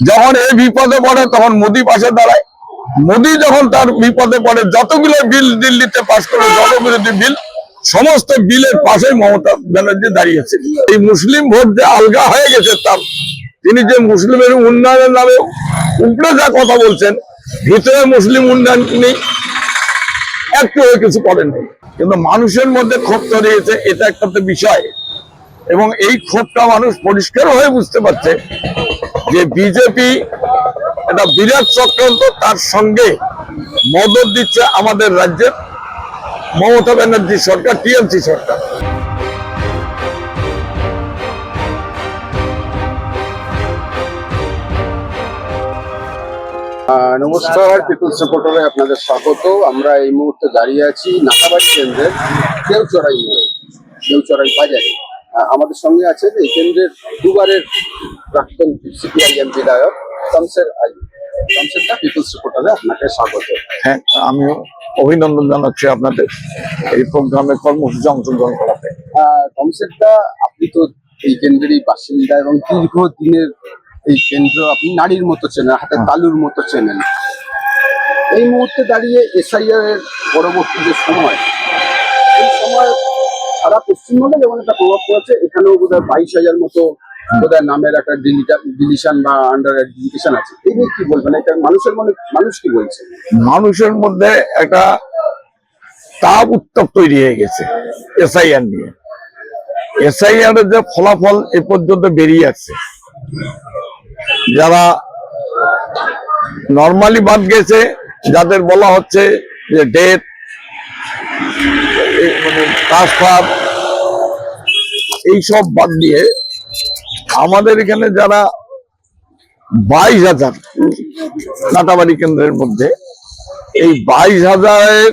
যখন এই বিপদে পড়ে তখন মোদি পাশে দাঁড়ায়। মোদি যখন তার বিপদে পড়ে যতগুলো বিল দিল্লিতে পাস করে, জনবিরোধী বিল, সমস্ত বিলের পাশে মমতা ব্যানার্জি দাঁড়িয়েছে। এই মুসলিম ভোট যে আলগা হয়ে গেছে, তার তিনি যে মুসলিমের উন্নয়নের নামে উপরে যা কথা বলছেন, ভিতরে মুসলিম উন্নয়ন নেই, একটু কিছু করেন নেই। কিন্তু মানুষের মধ্যে ক্ষোভ তৈরিয়েছে, এটা একটা বিষয়। এবং এই ক্ষোভটা মানুষ পরিষ্কার হয়ে বুঝতে পারছে যে বিজেপি একটা বিরাট চক্রান্ত, তার সঙ্গে মদত দিচ্ছে আমাদের রাজ্যের মমতা ব্যানার্জি সরকার, টিএমসি সরকার। নমস্কার, পিপলস রিপোর্টারে আপনাদের স্বাগত। আমরা এই মুহূর্তে দাঁড়িয়ে আছি নাকাবাড়ি কেন্দ্রের কেউচড়াই মোড়ে, কেউচড়াই বাজারে। আমাদের সঙ্গে আছে এই কেন্দ্রের দুবারের প্রাক্তন সিপিআইএম বিধায়ক শমশের আলী। শমশেরদা, পিপলস রিপোর্টারে আপনাকে স্বাগত। হ্যাঁ, আমিও অভিনন্দন জানাচ্ছি আপনাদের এই প্রোগ্রামে কর্মসূচি অংশগ্রহণ করাতে। শমশেরদা, আপনি তো এই কেন্দ্রেরই বাসিন্দা এবং দীর্ঘদিনের এই কেন্দ্র আপনি নারীর মতো চেনেন, হাতে তালুর মতো চেনেন। এই মুহূর্তে দাঁড়িয়ে এসআইআর এর পরবর্তী যে সময়, এই সময় সারা পশ্চিমবঙ্গে যেমন একটা প্রভাব পড়েছে, এখানেও বোধহয় 22,000 মতো বোধহয় নামের একটা ডিলিশন বা আন্ডার এডুকেশন আছে। এই নিয়ে কি বলবেন? এটা মানুষ কি বলছে? মানুষের মধ্যে একটা তাপ উত্তাপ তৈরি হয়ে গেছে এসআইআর নিয়ে। এসআইআর এর যে ফলাফল এ পর্যন্ত বেরিয়ে আসছে, যারা নর্মালি বাদ গেছে, যাদের বলা হচ্ছে যে ডেথ, মানে ট্রান্সফার, এইসব বাদ দিয়ে আমাদের এখানে যারা 22,000 নাটাবাড়ি কেন্দ্রের মধ্যে, এই 22,000-এর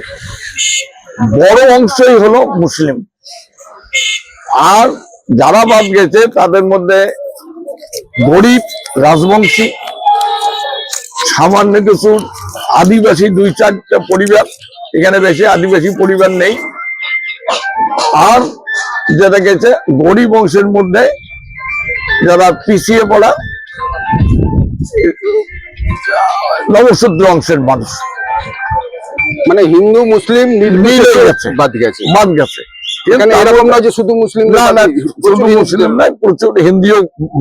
বড় অংশই হলো মুসলিম। আর যারা বাদ গেছে তাদের মধ্যে গরিব, রাজবংশী, সামান্য কিছু আদিবাসী 2-4টা পরিবার, এখানে বেশি আদিবাসী পরিবার নেই। আর যেটা গেছে গরিব অংশের মধ্যে যারা পিছিয়ে পড়া নবশূদ্র অংশের মানুষ, মানে হিন্দু মুসলিম মিলে গেছে, বাদ গেছে। কিন্তু এরকম নয় যে শুধু মুসলিম, না, শুধু মুসলিম নাই, প্রচুর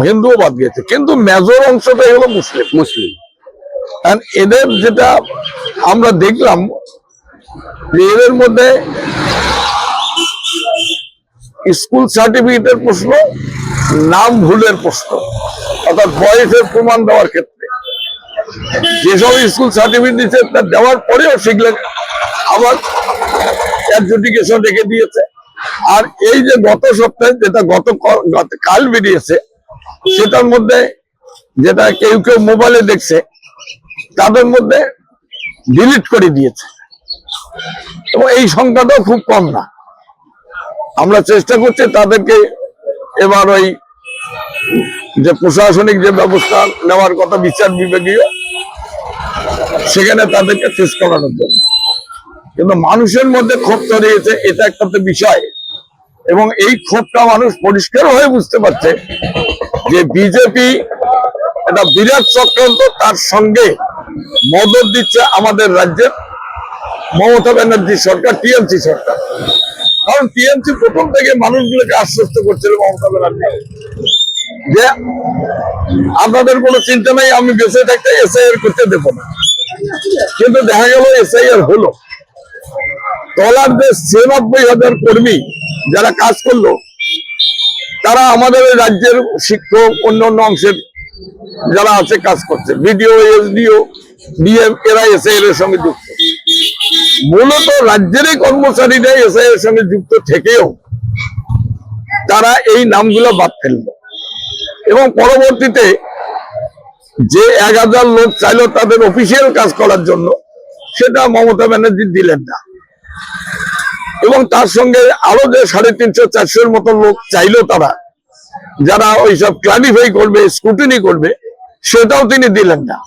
হিন্দুও বাদ গেছে, কিন্তু মেজর অংশটাই হলো মুসলিম। এদের যেটা আমরা দেখলাম যে এদের মধ্যে স্কুল সার্টিফিকেটের প্রশ্ন, নাম ভুলের প্রশ্ন, অর্থাৎ বয়সের প্রমাণ দেওয়ার ক্ষেত্রে যেসব স্কুল সার্টিফিকেট দিচ্ছে তা দেওয়ার পরেও সেগুলো আবার অ্যাডজুডিকেশন রেখে দিয়েছে। আর এই যে গত সপ্তাহে যেটা কাল বেরিয়েছে, সেটার মধ্যে যেটা কেউ কেউ মোবাইলে দেখছে, তাদের মধ্যে ডিলিট করে দিয়েছে। এবং এই সংখ্যাটাও খুব কম না। আমরা চেষ্টা করছি তাদেরকে এবার ওই যে প্রশাসনিক যে ব্যবস্থা নেওয়ার কথা, বিচার বিভাগীয়, সেখানে তাদেরকে ফেস করানোর জন্য। কিন্তু মানুষের মধ্যে ক্ষোভ তৈরিয়েছে, এটা একটা বিষয়। এবং এই ক্ষোভটা মানুষ পরিষ্কার হয়ে বুঝতে পারছে যে বিজেপি একটা বিরাট চক্রান্ত, তার সঙ্গে মদত দিচ্ছে আমাদের রাজ্যের মমতা ব্যানার্জি সরকার, টিএমসি সরকার। কারণ টিএমসি প্রথম থেকে মানুষগুলোকে আশ্বস্ত করছিল মমতা ব্যানার্জি যে আপনাদের কোনো চিন্তা নাই, আমি বেঁচে থাকতে এসআইআর করতে দেবো না। কিন্তু দেখা গেল এসআইআর হলো। তলার যে 96,000 কর্মী যারা কাজ করলো, তারা আমাদের রাজ্যের শিক্ষক, অন্যান্য অংশের যারা আছে কাজ করছে, বিডিও, এসডিও, ডিএম, এরা এসআইআর এর সঙ্গে যুক্ত। মূলত রাজ্যেরই কর্মচারীরা এসআইআর এর সঙ্গে যুক্ত থেকেও তারা এই নামগুলো বাদ ফেলল। এবং পরবর্তীতে যে 1,000 লোক চাইলো তাদের অফিসিয়াল কাজ করার জন্য, সেটা মমতা ব্যানার্জি দিলেন না। এবং তার সঙ্গে আরো যে 350-400-এর মতো লোক চাইলো, তারা যারা ওইসব ক্লারিফাই করবে, স্ক্রুটিনি করবে, সেটাও তিনি দিলেন না।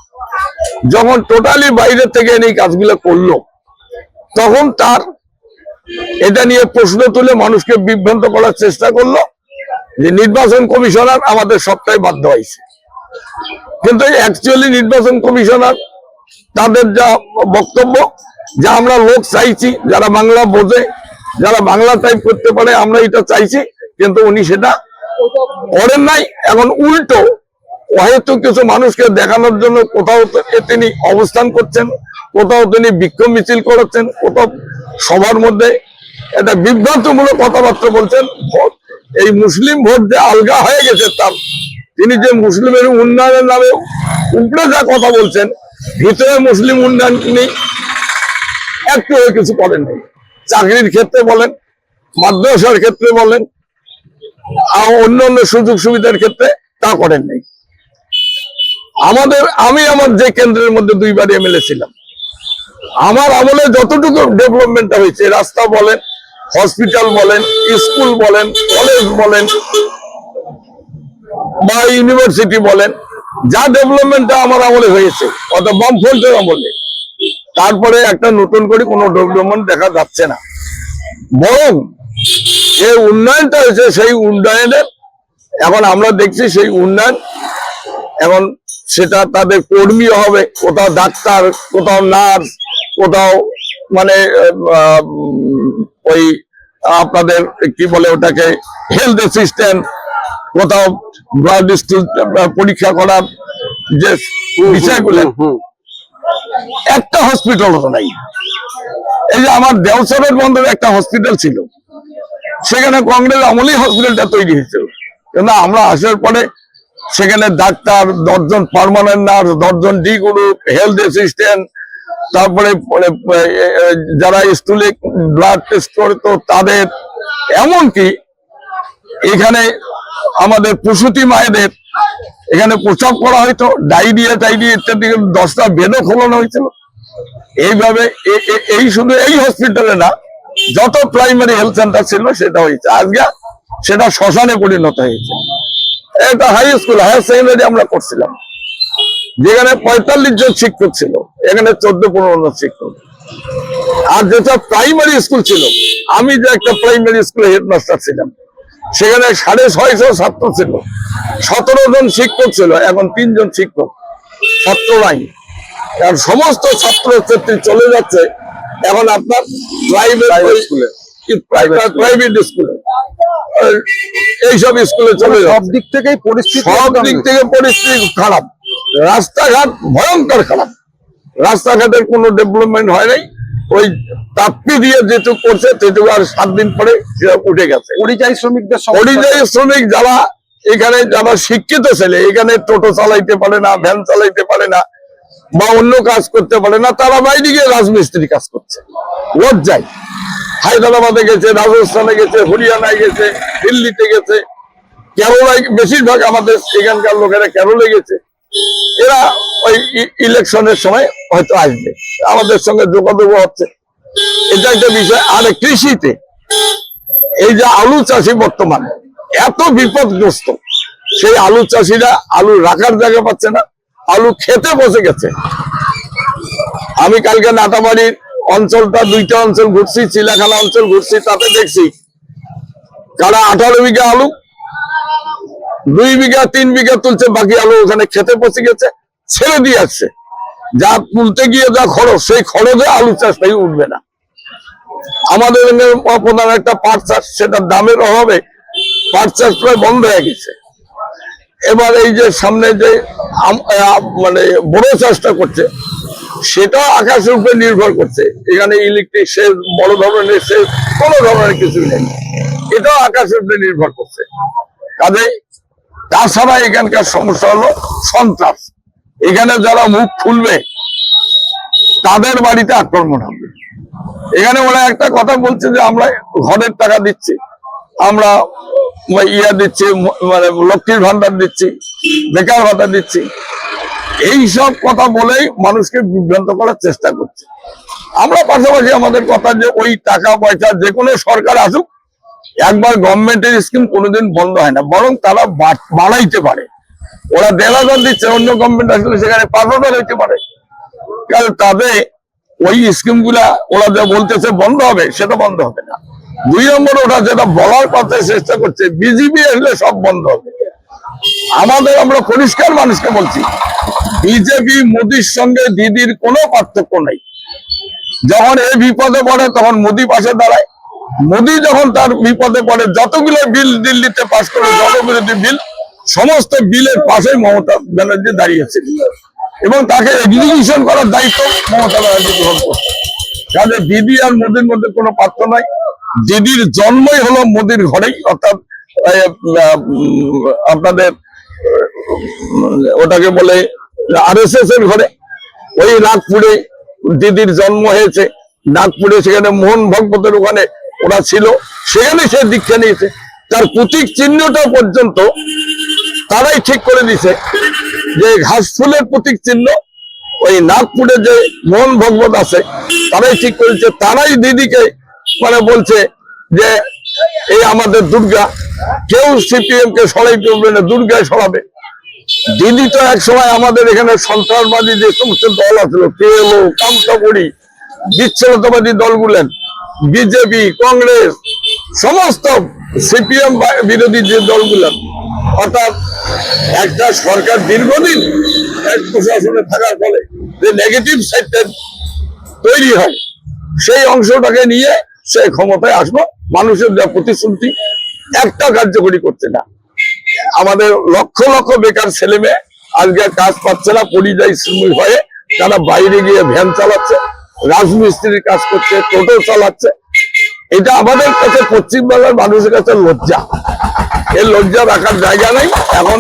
যখন টোটালি বাইরে থেকে এই কাজগুলো করলো, তখন তার এটা নিয়ে প্রশ্ন তুলে মানুষকে বিভ্রান্ত করার চেষ্টা করলো যে নির্বাচন কমিশনার আমাদের সবটাই বাধ্য হয়েছে। কিন্তু অ্যাকচুয়ালি নির্বাচন কমিশনার তাদের যা বক্তব্য, যা আমরা লোক চাইছি, যারা বাংলা বোঝে, যারা বাংলা টাইপ করতে পারে, আমরা এটা চাইছি, কিন্তু উনি সেটা করেন নাই। এখন উল্টো হয়তো কিছু মানুষকে দেখানোর জন্য কোথাও তিনি অবস্থান করছেন, কোথাও তিনি বিক্ষোভ মিছিল করাচ্ছেন, কোথাও সবার মধ্যে একটা বিভ্রান্তমূলক কথাবার্তা বলছেন। এই মুসলিম ভোট যে আলগা হয়ে গেছে, তার তিনি যে মুসলিমের উন্নয়নের নামে উপরে যা কথা বলছেন, ভিতরে মুসলিম উন্নয়ন তিনি একটু কিছু করেন নাই। চাকরির ক্ষেত্রে বলেন, মাদ্রাসার ক্ষেত্রে বলেন, অন্য অন্য সুযোগ সুবিধার ক্ষেত্রে তা করেন নাই। আমি আমার যে কেন্দ্রের মধ্যে 2 বার এমএলএ ছিলাম, আমার আমলে যতটুকু ডেভেলপমেন্টটা হয়েছে, রাস্তা বলেন, হসপিটাল বলেন, স্কুল বলেন, কলেজ বলেন বা ইউনিভার্সিটি বলেন, যা ডেভেলপমেন্টটা আমার আমলে হয়েছে, অর্থাৎ বামফ্রন্টের আমলে, তারপরে একটা নতুন করে কোনো ডেভেলপমেন্ট দেখা যাচ্ছে না। বরং যে উন্নয়নটা হয়েছে, সেই উন্নয়নের এখন আমরা দেখছি সেই উন্নয়ন এখন সেটা তাদের কর্মী হবে, কোথাও ডাক্তার, কোথাও নার্স, কোথাও মানে ওই আপনাদের কি বলে ওটাকে হেলথ অ্যাসিস্ট্যান্ট, কোথাও ব্লাড পরীক্ষা করার যে বিষয়গুলো, একটা হসপিটালও নাই। এই যে আমার দেওসরের বন্দরে একটা হসপিটাল ছিল, সেখানে কংগ্রেস আমলেই হসপিটালটা তৈরি হয়েছিল, কিন্তু আমরা আসার পরে সেখানে ডাক্তার, 10 জন পার্মানেন্ট নার্স, 10 জন ডি গ্রুপ, হেলথ অ্যাসিস্ট্যান্ট, তারপরে যারা স্টুলে ব্লাড টেস্ট করতো তাদের, এমনকি এখানে আমাদের প্রসূতি মায়েদের এখানে প্রসব করা হয়তো, ডায়রিয়া ইত্যাদি 10টা বেডও খোলানো হয়েছিল। এইভাবে এই শুধু এই হসপিটালে না, যত প্রাইমারি হেলথ সেন্টার ছিল সেটা হয়েছে, আজকে সেটা শ্মশানে পরিণত হয়েছে। একটা হাই স্কুল, হায়ার সেকেন্ডারি আমরা করছিলাম, যেখানে 45 জন শিক্ষক ছিল, এখানে 14-15 জন শিক্ষক। আর যেটা প্রাইমারি স্কুল ছিল, আমি যে একটা প্রাইমারি স্কুলে হেডমাস্টার ছিলাম, সেখানে 650 ছাত্র ছিল, 17 জন শিক্ষক ছিল, এখন 3 জন শিক্ষক, ছাত্র নাই। আর সমস্ত ছাত্রছাত্রী চলে যাচ্ছে এখন আপনার প্রাইভেট স্কুলে, প্রাইভেট স্কুলে, এইসব স্কুলে চলে যাচ্ছে। সব দিক থেকেই পরিস্থিতি খারাপ, রাস্তাঘাট ভয়ঙ্কর খারাপ, রাস্তাঘাটের কোনো ডেভেলপমেন্ট হয় নাই। ওই তাপ্তি দিয়ে যেটুকু করছে সেটুকু আর 7 দিন পরে সেটা উঠে গেছে। পরিযায়ী শ্রমিক যারা এখানে, যারা শিক্ষিত ছেলে, এখানে টোটো চালাইতে পারে না, ভ্যান চালাইতে পারে না, বা অন্য কাজ করতে পারে না, তারা বাইরে গিয়ে রাজমিস্ত্রি কাজ করছে। লজ্জায় হায়দ্রাবাদে গেছে, রাজস্থানে গেছে, হরিয়ানায় গেছে, দিল্লিতে গেছে, কেরলায়, বেশিরভাগ আমাদের এখানকার লোকেরা কেরলে গেছে। এরা ওই ইলেকশনের সময় হয়তো আসবে, আমাদের সঙ্গে যোগাযোগ হচ্ছে, এটা একটা বিষয়। আর কৃষিতে এই যে আলু চাষি বর্তমান এত বিপদগ্রস্ত, সেই আলু চাষিরা আলু রাখার জায়গা পাচ্ছে না, আলু খেতে বসে গেছে। আমি কালকে নাটাবাড়ির অঞ্চলটা, 2টা অঞ্চল ঘুরছি, চিলাখানা অঞ্চল ঘুরছি, তাতে দেখছি কারা 18 বিঘা আলু, 2 বিঘা 3 বিঘা তুলছে, বাকি আলু ওখানে খেতে পচে গেছে, ছেড়ে দিয়ে আসছে। যা তুলতে গিয়ে যা খরচ, সেই খরচে আলু চাষটাই উঠবে না। আমাদের প্রধান একটা পাট চাষ, সেটার দামের অভাবে পাট চাষ প্রায় বন্ধ হয়ে গেছে। এবার এই যে সামনে যে মানে বড় চাষটা করছে, সেটা আকাশের উপরে নির্ভর করছে। এখানে ইলেকট্রিক সেচ, বড় ধরনের সেচ, কোনো ধরনের কিছু নেই, এটাও আকাশের উপরে নির্ভর করছে। কাজে তাছাড়া এখানকার সমস্যা হলো সন্ত্রাস। এখানে যারা মুখ খুলবে তাদের বাড়িতে আক্রমণ হবে। এখানে ওরা একটা কথা বলছে যে আমরা ঘরের টাকা দিচ্ছি, আমরা দিচ্ছি, মানে লক্ষ্মীর ভান্ডার দিচ্ছি, বেকার ভাতা দিচ্ছি, এইসব কথা বলেই মানুষকে বিভ্রান্ত করার চেষ্টা করছে। আমরা পাশাপাশি আমাদের কথা যে ওই টাকা পয়সা যে কোনো সরকার আসুক, একবার গভর্নমেন্টের স্কিম কোনোদিন বন্ধ হয় না, বরং তারা বাড়াইতে পারে। ওরা 1,500 দিচ্ছে, অন্য গভর্নমেন্ট আসলে সেখানে 5,000 হইতে পারে। কারণ তাদের ওই স্কিম গুলা ওরা যা বলতেছে বন্ধ হবে, সেটা বন্ধ হবে না। 2 নম্বর, ওরা যেটা বলার কথা চেষ্টা করছে, বিজেপি আসলে সব বন্ধ হবে। আমরা পরিষ্কার মানুষকে বলছি, বিজেপি মোদির সঙ্গে দিদির কোনো পার্থক্য নেই। যখন এই বিপদে পড়ে তখন মোদি পাশে দাঁড়ায়। মোদি যখন তার বিপদে পড়ে, যতগুলো বিল দিল্লিতে পাশ করে, জনবিরোধী বিল, সমস্ত বিলের পাশে মমতা ব্যানার্জি দাঁড়িয়েছে এবং তাকে এক্সিকিউশন করার দায়িত্ব মমতা ব্যানার্জি গ্রহণ করছে। তাহলে দিদি আর মোদির মধ্যে কোনো পার্থক্য নাই। দিদির জন্মই হলো মোদির ঘরেই, অর্থাৎ আপনাদের ওটাকে বলে RSS এর ঘরে। ওই নাগপুরে দিদির জন্ম হয়েছে, নাগপুরে সেখানে মোহন ভগবতের ওখানে ওরা ছিল, সেখানে সে দীক্ষা নিয়েছে। তার প্রতীক চিহ্নটা পর্যন্ত তারাই ঠিক করে দিছে যে ঘাস ফুলের প্রতীক চিহ্ন ওই নাগপুরে যে মোহন ভগবত আছে তারাই ঠিক করেছে। তারাই দিদিকে মানে বলছে যে এই আমাদের দুর্গা, কেউ CPM কে সরাইতে পারবে না, দুর্গায় সরাবে। দিদি তো এক সময় আমাদের এখানে সন্ত্রাসবাদী যে সমস্ত দল আছিল, PLO, কামতাপুরি, বিচ্ছিন্নতাবাদী দলগুলেন, বিজেপি, কংগ্রেস, সমস্ত CPM বিরোধী যে দলগুলো, অর্থাৎ একটা সরকার দীর্ঘদিন এক প্রশাসনে থাকার ফলে যে নেগেটিভ সাইডটা তৈরি হয়, সেই অংশটাকে নিয়ে সে ক্ষমতায় আসলো। মানুষের যা প্রতিশ্রুতি একটা কার্যকরী করছে না। আমাদের লক্ষ লক্ষ বেকার ছেলে মেয়ে আজকে কাজ পাচ্ছে না, পরিযায়ী শ্রমিক হয়ে তারা বাইরে গিয়ে ভ্যান চালাচ্ছে, রাজমিস্ত্রির কাজ করছে, টোটো চালাচ্ছে। এটা আমাদের কাছে, পশ্চিমবাংলার মানুষের কাছে লজ্জা। এই লজ্জা রাখার জায়গা নেই। এখন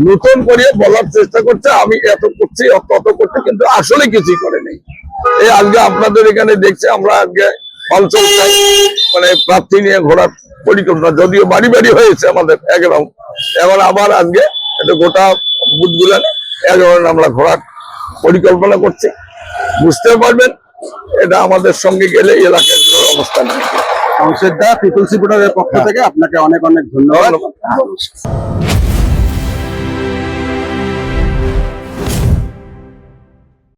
নতুন করে বলার চেষ্টা করছে আমি এত করছি, তত করছি, কিন্তু আসলে কিছুই করে নেই। এই আজকে আপনাদের এখানে দেখছে, আমরা আজকে অঞ্চল মানে প্রার্থী নিয়ে ঘোরার পরিকল্পনা, যদিও বাড়ি বাড়ি হয়েছে আমাদের এক রাউন্ড, এখন আবার আজকে একটা গোটা বুথ গুলা এক রাউন্ড আমরা ঘোরার পরিকল্পনা করছি। বুঝতে পারবেন এটা আমাদের সঙ্গে গেলে এলাকার অবস্থা নেই। সংসদ দা পিপলস রিপোর্টারের পক্ষ থেকে আপনাকে অনেক অনেক ধন্যবাদ।